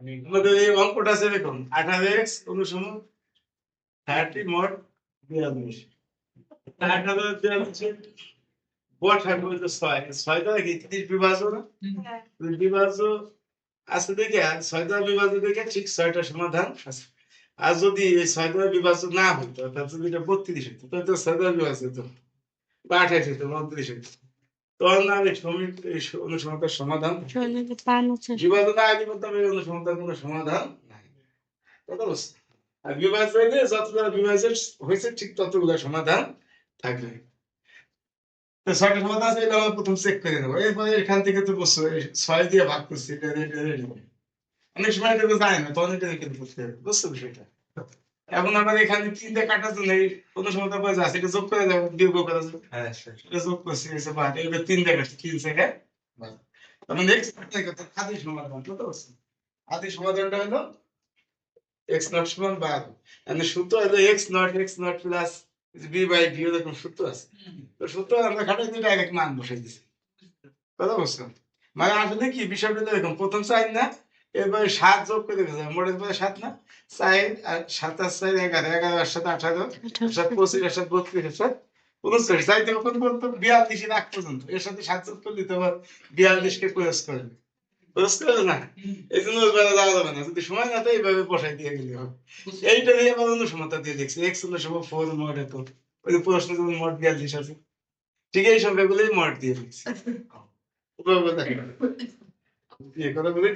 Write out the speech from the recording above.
আমাদের এই অঙ্কটা আছে দেখুন 18x অনুসম 30 মোট 42 বসাবো তো 6 দ্বারা কি 30 বিভাজ্য না বিভাজ্য আছে দেখে 6 দ্বারা বিভাজ্য দেখে ঠিক 6টা সমাধান আছে। আর যদি এই 6 দ্বারা বিভাজ্য না হতো তাহলে যদি এটা 32 হতো তাহলে তো 6 দ্বারা বিভাজ্য হতো বা 28 হতো 29 হতো। তখন আমি এই অনুসমানটার সমাধান বিভাজ্য না আগে বলতাম এই অনুসমানটার কোনো সমাধান নাই। কথা বুঝছো? আর বিভাজ্য হইলে যতগুলো বিভাজ্য হয়েছে ঠিক ততগুলো সমাধান থাকবে। তো 6টা সমাধান আছে এটা আমরা প্রথম চেক করে নেবো। এরপরে এখান থেকে তো বসছো 6 দিয়ে ভাগ করছি এটা অনেক সময় এটা জানে না তখন এটা কিন্তু বুঝতে হবে। বুঝছো বিষয়টা? এখন আমার এখানে 3 দিয়ে কাটার জন্য এই কোনো সমাধান পাওয়া আছে এটা যোগ করে যাবে বিয়োগ করা যাবে। হ্যাঁ এটা যোগ করছি এসে বাদ এটা 3 দিয়ে কাটছি 3 থেকে বাদ। তাহলে নেক্সট থেকে তো আদি সমাধান কত আছে? আদি সমাধানটা হলো x নট সমান 12 মানে সূত্র হলো x naught plus b by v এরকম সূত্র আছে। তো সূত্র আমরা খাটাইতে ডাইরেক্ট মান বসাই দিছি। কথা বুঝছো? মানে আসলে কি বিষয়টা এরকম প্রথম সাইন না এরপরে 7 যোগ করে দিতে হবে মোটের পরে 7 না 4 আর 7 আর 4 11 11 আর 7 18 আর 7 25 আর 7 32 আর 7 29 চাই থেকে কোন পর্যন্ত 42 এর আগ পর্যন্ত এর সাথে 7 যোগ করলে তো আবার 42 কে ক্রস করবে ক্রস করবে না এই জন্য ওই বেলা যাওয়া যাবে না যদি সময় না তো এইভাবে বসাই দিয়ে গেলে হবে এইটা দিয়ে আবার অন্য সমতা দিয়ে দেখছি x হলো সমান 4 মোট এত ওই প্রশ্ন যেমন মোট 42 আছে ঠিক এই সংখ্যাগুলোই মোট দিয়ে দিচ্ছি কথা বলে